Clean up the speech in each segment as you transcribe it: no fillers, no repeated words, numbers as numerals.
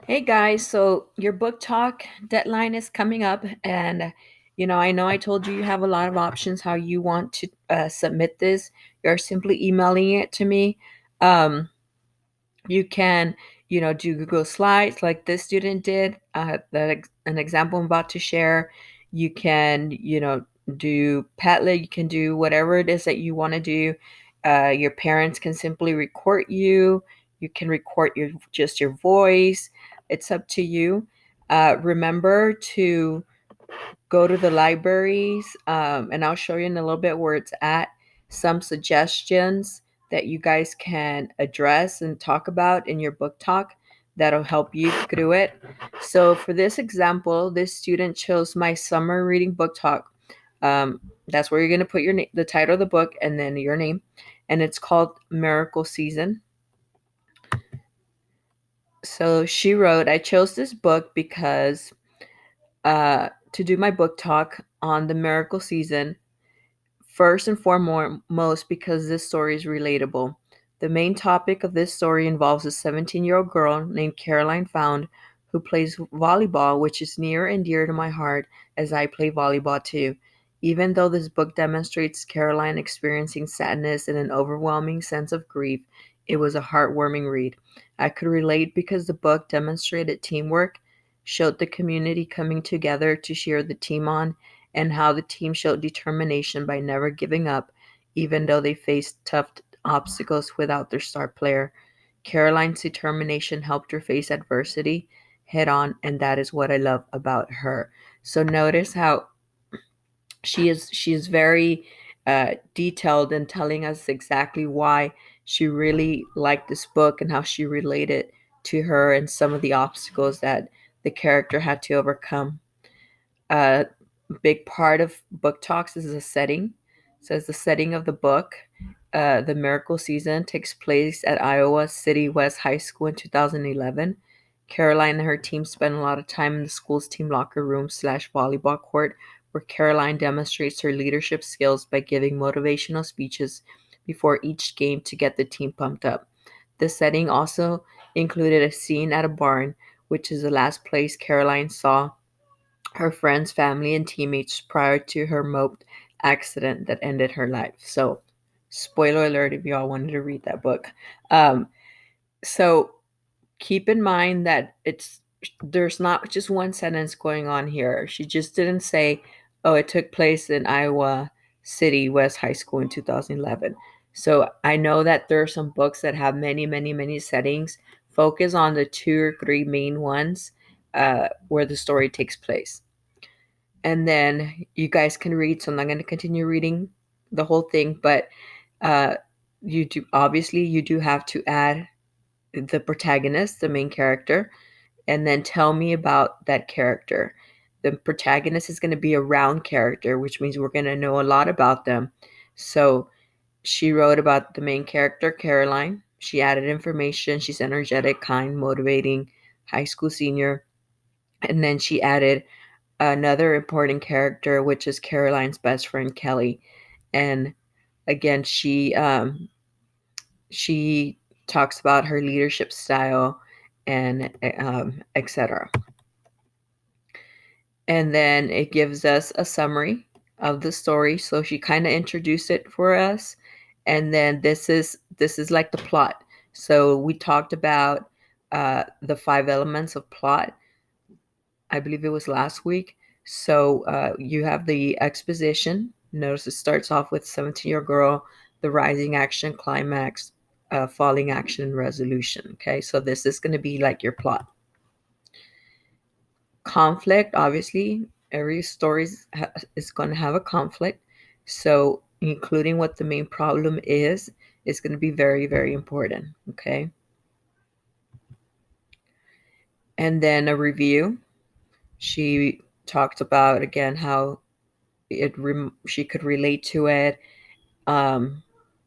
Hey guys, so your book talk deadline is coming up, and I know I told you you have a lot of options how you want to submit this. You're simply emailing it to me. Um, you can, do Google Slides like this student did. An example I'm about to share. You can, do Padlet. You can do whatever it is that you want to do. Your parents can simply record you. You can record your voice. It's up to you. Remember to go to the libraries, and I'll show you in a little bit where it's at. Some suggestions that you guys can address and talk about in your book talk that'll help you through it. So, for this example, this student chose my summer reading book talk. That's where you're going to put the title of the book and then your name, and it's called Miracle Season. So, she wrote, I chose this book because to do my book talk on the miracle season. First and foremost, because this story is relatable. The main topic of this story involves a 17-year-old girl named Caroline Found who plays volleyball, which is near and dear to my heart as I play volleyball too. Even though this book demonstrates Caroline experiencing sadness and an overwhelming sense of grief, it was a heartwarming read. I could relate because the book demonstrated teamwork, showed the community coming together to cheer the team on, and how the team showed determination by never giving up, even though they faced tough obstacles without their star player. Caroline's determination helped her face adversity head on, and that is what I love about her. So notice how she is very detailed in telling us exactly why she really liked this book and how she related to her and some of the obstacles that the character had to overcome. A big part of book talks is the setting. So, as the setting of the book, the Miracle Season takes place at Iowa City West High School in 2011. Caroline and her team spend a lot of time in the school's team locker room slash volleyball court, where Caroline demonstrates her leadership skills by giving motivational speeches before each game to get the team pumped up. The setting also included a scene at a barn, which is the last place Caroline saw her friends, family, and teammates prior to her moped accident that ended her life. So, spoiler alert if y'all wanted to read that book. Um, so, keep in mind that there's not just one sentence going on here. She just didn't say, "Oh, it took place in Iowa City West High School in 2011." So I know that there are some books that have many, many, many settings. Focus on the two or three main ones where the story takes place, and then you guys can read. So I'm not going to continue reading the whole thing, but uh, you do have to add the protagonist, the main character, and then tell me about that character. The protagonist is going to be a round character, which means we're going to know a lot about them. So she wrote about the main character, Caroline. She added information. She's energetic, kind, motivating, high school senior. And then she added another important character, which is Caroline's best friend, Kelly. And again, she talks about her leadership style and etc. And then it gives us a summary of the story. So she kind of introduced it for us, and then this is like the plot. So we talked about the five elements of plot. I believe it was last week. So you have the exposition. Notice it starts off with 17-year girl, the rising action, climax, falling action, resolution. Okay, so this is going to be like your plot. Conflict, obviously, every story is going to have a conflict. So including what the main problem is going to be very, very important. Okay, and then a review. She talked about again how she could relate to it. Um,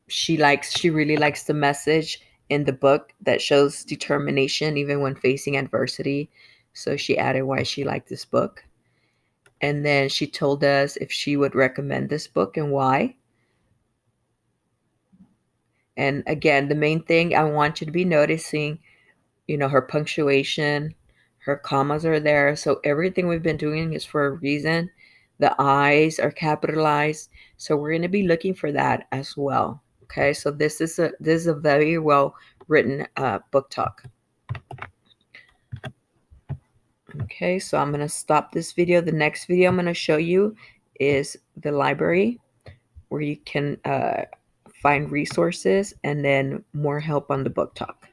she really likes the message in the book that shows determination even when facing adversity. So she added why she liked this book. And then she told us if she would recommend this book and why. And again, the main thing I want you to be noticing, her punctuation, Her commas are there. So everything we've been doing is for a reason. The I's are capitalized. So we're going to be looking for that as well. Okay, so this is a very well written book talk. Okay, so I'm going to stop this video. The next video I'm going to show you is the library, where you can find resources and then more help on the book talk.